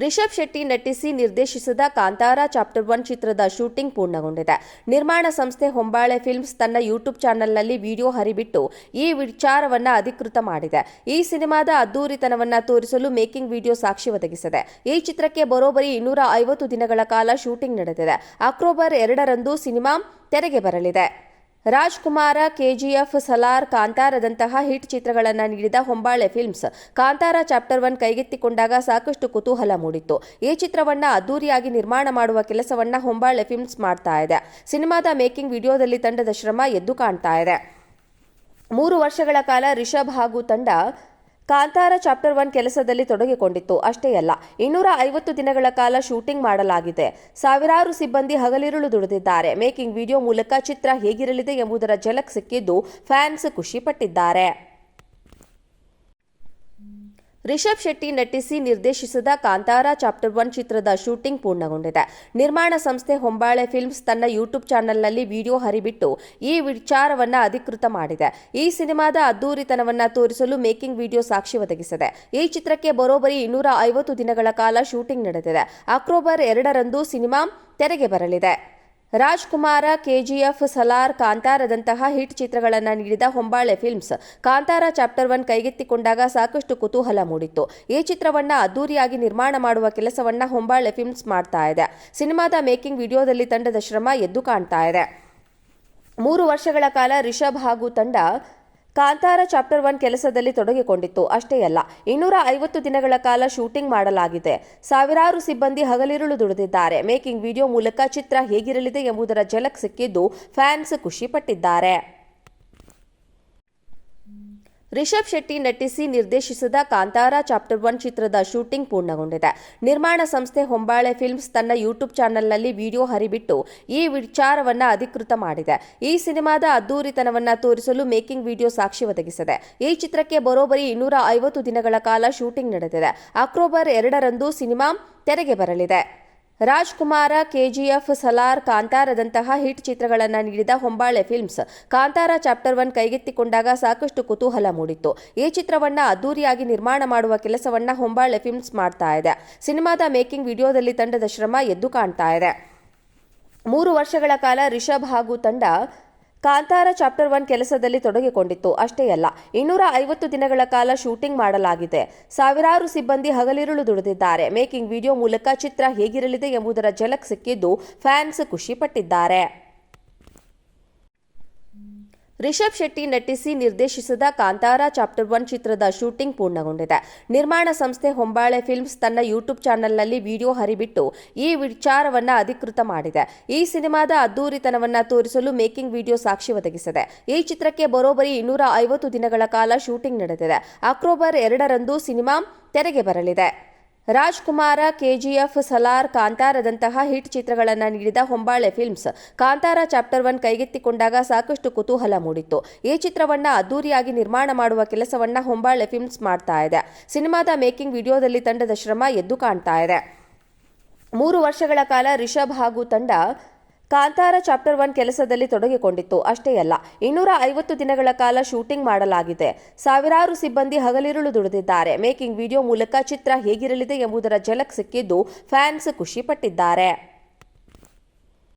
Rishabh Shetty ನಟಿಸಿ ನಿರ್ದೇಶಿಸಿದ Kantara chapter 1 ಚಿತ್ರದ shooting ಪೂರ್ಣಗೊಂಡಿದೆ. ನಿರ್ಮಾಣ ಸಂಸ್ಥೆ ಹೊಂಬಾಳೆ ಫಿಲ್ಮ್ಸ್ ತನ್ನ ಯೂಟ್ಯೂಬ್ ಚಾನೆಲ್ನಲ್ಲಿ ವಿಡಿಯೋ ಹರಿಬಿಟ್ಟು ಈ ವಿಚಾರವನ್ನ ಅಧಿಕೃತ ಮಾಡಿದೆ. ಈ ಸಿನಿಮಾದ ಅದ್ದೂರಿತನವನ್ನ ತೋರಿಸಲು ಮೇಕಿಂಗ್ ವಿಡಿಯೋ ಸಾಕ್ಷಿ ಒದಗಿಸಿದೆ. ಈ ಚಿತ್ರಕ್ಕೆ ಬರೋಬ್ಬರಿ 250 ದಿನಗಳ ಕಾಲ ಶೂಟಿಂಗ್ ನಡೆದಿದೆ. ಅಕ್ಟೋಬರ್ 2ರಂದು ಸಿನಿಮಾ ತೆರೆಗೆ ಬರಲಿದೆ. ರಾಜ್ಕುಮಾರ, ಕೆಜಿಎಫ್, ಸಲಾರ್, ಕಾಂತಾರದಂತಹ ಹಿಟ್ ಚಿತ್ರಗಳನ್ನು ನೀಡಿದ ಹೊಂಬಾಳೆ ಫಿಲ್ಮ್ಸ್ ಕಾಂತಾರ ಚಾಪ್ಟರ್ 1 ಕೈಗೆತ್ತಿಕೊಂಡಾಗ ಸಾಕಷ್ಟು ಕುತೂಹಲ ಮೂಡಿತ್ತು. ಈ ಚಿತ್ರವನ್ನ ಅದ್ದೂರಿಯಾಗಿ ನಿರ್ಮಾಣ ಮಾಡುವ ಕೆಲಸವನ್ನ ಹೊಂಬಾಳೆ ಫಿಲ್ಮ್ಸ್ ಮಾಡ್ತಾ ಇದೆ. ಸಿನಿಮಾದ ಮೇಕಿಂಗ್ ವಿಡಿಯೋದಲ್ಲಿ ತಂಡದ ಶ್ರಮ ಎದ್ದು ಕಾಣ್ತಾ ಇದೆ. 3 ವರ್ಷಗಳ ಕಾಲ ರಿಷಬ್ ಹಾಗೂ ತಂಡ ಕಾಂತಾರ ಚಾಪ್ಟರ್ 1 ಕೆಲಸದಲ್ಲಿ ತೊಡಗಿಕೊಂಡಿತ್ತು. ಅಷ್ಟೇ ಅಲ್ಲ, 250 ದಿನಗಳ ಕಾಲ ಶೂಟಿಂಗ್ ಮಾಡಲಾಗಿದೆ. ಸಾವಿರಾರು ಸಿಬ್ಬಂದಿ ಹಗಲಿರುಳು ದುಡಿದಿದ್ದಾರೆ. ಮೇಕಿಂಗ್ ವಿಡಿಯೋ ಮೂಲಕ ಚಿತ್ರ ಹೇಗಿರಲಿದೆ ಎಂಬುದರ ಝಲಕ್ ಸಿಕ್ಕಿದ್ದು ಫ್ಯಾನ್ಸ್ ಖುಷಿ ಪಟ್ಟಿದ್ದಾರೆ. ರಿಷಬ್ ಶೆಟ್ಟಿ ನಟಿಸಿ ನಿರ್ದೇಶಿಸಿದ ಕಾಂತಾರ ಚಾಪ್ಟರ್ 1 ಚಿತ್ರದ ಶೂಟಿಂಗ್ ಪೂರ್ಣಗೊಂಡಿದೆ. ನಿರ್ಮಾಣ ಸಂಸ್ಥೆ ಹೊಂಬಾಳೆ ಫಿಲ್ಮ್ಸ್ ತನ್ನ ಯೂಟ್ಯೂಬ್ ಚಾನೆಲ್ನಲ್ಲಿ ವಿಡಿಯೋ ಹರಿಬಿಟ್ಟು ಈ ವಿಚಾರವನ್ನ ಅಧಿಕೃತ ಮಾಡಿದೆ. ಈ ಸಿನಿಮಾದ ಅದ್ದೂರಿತನವನ್ನ ತೋರಿಸಲು ಮೇಕಿಂಗ್ ವಿಡಿಯೋ ಸಾಕ್ಷಿ ಒದಗಿಸಿದೆ. ಈ ಚಿತ್ರಕ್ಕೆ ಬರೋಬ್ಬರಿ 250 ದಿನಗಳ ಕಾಲ ಶೂಟಿಂಗ್ ನಡೆದಿದೆ. ಅಕ್ಟೋಬರ್ 2ರಂದು ಸಿನಿಮಾ ತೆರೆಗೆ ಬರಲಿದೆ. ರಾಜ್ಕುಮಾರ, ಕೆಜಿಎಫ್, ಸಲಾರ್, ಕಾಂತಾರದಂತಹ ಹಿಟ್ ಚಿತ್ರಗಳನ್ನು ನೀಡಿದ ಹೊಂಬಾಳೆ ಫಿಲ್ಮ್ಸ್ ಕಾಂತಾರ ಚಾಪ್ಟರ್ 1 ಕೈಗೆತ್ತಿಕೊಂಡಾಗ ಸಾಕಷ್ಟು ಕುತೂಹಲ ಮೂಡಿತ್ತು. ಈ ಚಿತ್ರವನ್ನ ಅದ್ದೂರಿಯಾಗಿ ನಿರ್ಮಾಣ ಮಾಡುವ ಕೆಲಸವನ್ನ ಹೊಂಬಾಳೆ ಫಿಲ್ಮ್ಸ್ ಮಾಡ್ತಾ ಇದೆ. ಸಿನಿಮಾದ ಮೇಕಿಂಗ್ ವಿಡಿಯೋದಲ್ಲಿ ತಂಡದ ಶ್ರಮ ಎದ್ದು ಕಾಣ್ತಾ ಇದೆ. 3 ವರ್ಷಗಳ ಕಾಲ ರಿಷಬ್ ಹಾಗೂ ತಂಡ ಕಾಂತಾರ ಚಾಪ್ಟರ್ 1 ಕೆಲಸದಲ್ಲಿ ತೊಡಗಿಕೊಂಡಿತ್ತು. ಅಷ್ಟೇ ಅಲ್ಲ, 250 ದಿನಗಳ ಕಾಲ ಶೂಟಿಂಗ್ ಮಾಡಲಾಗಿದೆ. ಸಾವಿರಾರು ಸಿಬ್ಬಂದಿ ಹಗಲಿರುಳು ದುಡಿದಿದ್ದಾರೆ. ಮೇಕಿಂಗ್ ವಿಡಿಯೋ ಮೂಲಕ ಚಿತ್ರ ಹೇಗಿರಲಿದೆ ಎಂಬುದರ ಝಲಕ್ ಸಿಕ್ಕಿದ್ದು ಫ್ಯಾನ್ಸ್ ಖುಷಿ ಪಟ್ಟಿದ್ದಾರೆ. ರಿಷಬ್ ಶೆಟ್ಟಿ ನಟಿಸಿ ನಿರ್ದೇಶಿಸಿದ ಕಾಂತಾರ ಚಾಪ್ಟರ್ 1 ಚಿತ್ರದ ಶೂಟಿಂಗ್ ಪೂರ್ಣಗೊಂಡಿದೆ. ನಿರ್ಮಾಣ ಸಂಸ್ಥೆ ಹೊಂಬಾಳೆ ಫಿಲ್ಮ್ಸ್ ತನ್ನ ಯೂಟ್ಯೂಬ್ ಚಾನೆಲ್ನಲ್ಲಿ ವಿಡಿಯೋ ಹರಿಬಿಟ್ಟು ಈ ವಿಚಾರವನ್ನ ಅಧಿಕೃತ ಮಾಡಿದೆ. ಈ ಸಿನಿಮಾದ ಅದ್ದೂರಿತನವನ್ನ ತೋರಿಸಲು ಮೇಕಿಂಗ್ ವಿಡಿಯೋ ಸಾಕ್ಷಿ ಒದಗಿಸಿದೆ. ಈ ಚಿತ್ರಕ್ಕೆ ಬರೋಬ್ಬರಿ 250 ದಿನಗಳ ಕಾಲ ಶೂಟಿಂಗ್ ನಡೆದಿದೆ. ಅಕ್ಟೋಬರ್ 2ರಂದು ಸಿನಿಮಾ ತೆರೆಗೆ ಬರಲಿದೆ. ರಾಜ್ಕುಮಾರ, ಕೆಜಿಎಫ್, ಸಲಾರ್, ಕಾಂತಾರದಂತಹ ಹಿಟ್ ಚಿತ್ರಗಳನ್ನು ನೀಡಿದ ಹೊಂಬಾಳೆ ಫಿಲ್ಮ್ಸ್ ಕಾಂತಾರ ಚಾಪ್ಟರ್ 1 ಕೈಗೆತ್ತಿಕೊಂಡಾಗ ಸಾಕಷ್ಟು ಕುತೂಹಲ ಮೂಡಿತ್ತು. ಈ ಚಿತ್ರವನ್ನ ಅದ್ದೂರಿಯಾಗಿ ನಿರ್ಮಾಣ ಮಾಡುವ ಕೆಲಸವನ್ನ ಹೊಂಬಾಳೆ ಫಿಲ್ಮ್ಸ್ ಮಾಡ್ತಾ ಇದೆ. ಸಿನಿಮಾದ ಮೇಕಿಂಗ್ ವಿಡಿಯೋದಲ್ಲಿ ತಂಡದ ಶ್ರಮ ಎದ್ದು ಕಾಣ್ತಾ ಇದೆ. 3 ವರ್ಷಗಳ ಕಾಲ ರಿಷಬ್ ಹಾಗೂ ತಂಡ ಕಾಂತಾರ ಚಾಪ್ಟರ್ 1 ಕೆಲಸದಲ್ಲಿ ತೊಡಗಿಕೊಂಡಿತ್ತು. ಅಷ್ಟೇ ಅಲ್ಲ, 250 ದಿನಗಳ ಕಾಲ ಶೂಟಿಂಗ್ ಮಾಡಲಾಗಿದೆ. ಸಾವಿರಾರು ಸಿಬ್ಬಂದಿ ಹಗಲಿರುಳು ದುಡಿದಿದ್ದಾರೆ. ಮೇಕಿಂಗ್ ವಿಡಿಯೋ ಮೂಲಕ ಚಿತ್ರ ಹೇಗಿರಲಿದೆ ಎಂಬುದರ ಝಲಕ್ ಸಿಕ್ಕಿದ್ದು ಫ್ಯಾನ್ಸ್ ಖುಷಿ ಪಟ್ಟಿದ್ದಾರೆ. ರಿಷಬ್ ಶೆಟ್ಟಿ ನಟಿಸಿ ನಿರ್ದೇಶಿಸಿದ ಕಾಂತಾರ ಚಾಪ್ಟರ್ 1 ಚಿತ್ರದ ಶೂಟಿಂಗ್ ಪೂರ್ಣಗೊಂಡಿದೆ. ನಿರ್ಮಾಣ ಸಂಸ್ಥೆ ಹೊಂಬಾಳೆ ಫಿಲ್ಮ್ಸ್ ತನ್ನ ಯೂಟ್ಯೂಬ್ ಚಾನೆಲ್ನಲ್ಲಿ ವಿಡಿಯೋ ಹರಿಬಿಟ್ಟು ಈ ವಿಚಾರವನ್ನ ಅಧಿಕೃತ ಮಾಡಿದೆ. ಈ ಸಿನಿಮಾದ ಅದ್ದೂರಿತನವನ್ನ ತೋರಿಸಲು ಮೇಕಿಂಗ್ ವಿಡಿಯೋ ಸಾಕ್ಷಿ ಒದಗಿಸಿದೆ. ಈ ಚಿತ್ರಕ್ಕೆ ಬರೋಬ್ಬರಿ 250 ದಿನಗಳ ಕಾಲ ಶೂಟಿಂಗ್ ನಡೆದಿದೆ. ಅಕ್ಟೋಬರ್ 2ರಂದು ಸಿನಿಮಾ ತೆರೆಗೆ ಬರಲಿದೆ. ರಾಜ್ಕುಮಾರ, ಕೆಜಿಎಫ್, ಸಲಾರ್, ಕಾಂತಾರದಂತಹ ಹಿಟ್ ಚಿತ್ರಗಳನ್ನು ನೀಡಿದ ಹೊಂಬಾಳೆ ಫಿಲ್ಮ್ಸ್ ಕಾಂತಾರ ಚಾಪ್ಟರ್ 1 ಕೈಗೆತ್ತಿಕೊಂಡಾಗ ಸಾಕಷ್ಟು ಕುತೂಹಲ ಮೂಡಿತ್ತು. ಈ ಚಿತ್ರವನ್ನ ಅದ್ದೂರಿಯಾಗಿ ನಿರ್ಮಾಣ ಮಾಡುವ ಕೆಲಸವನ್ನ ಹೊಂಬಾಳೆ ಫಿಲ್ಮ್ಸ್ ಮಾಡ್ತಾ ಇದೆ. ಸಿನಿಮಾದ ಮೇಕಿಂಗ್ ವಿಡಿಯೋದಲ್ಲಿ ತಂಡದ ಶ್ರಮ ಎದ್ದು ಕಾಣ್ತಾ ಇದೆ. 3 ವರ್ಷಗಳ ಕಾಲ ರಿಷಬ್ ಹಾಗೂ ತಂಡ ಕಾಂತಾರ ಚಾಪ್ಟರ್ 1 ಕೆಲಸದಲ್ಲಿ ತೊಡಗಿಕೊಂಡಿತ್ತು. ಅಷ್ಟೇ ಅಲ್ಲ, 250 ದಿನಗಳ ಕಾಲ ಶೂಟಿಂಗ್ ಮಾಡಲಾಗಿದೆ. ಸಾವಿರಾರು ಸಿಬ್ಬಂದಿ ಹಗಲಿರುಳು ದುಡಿದಿದ್ದಾರೆ. ಮೇಕಿಂಗ್ ವಿಡಿಯೋ ಮೂಲಕ ಚಿತ್ರ ಹೇಗಿರಲಿದೆ ಎಂಬುದರ ಝಲಕ್ ಸಿಕ್ಕಿದ್ದು ಫ್ಯಾನ್ಸ್ ಖುಷಿ ಪಟ್ಟಿದ್ದಾರೆ.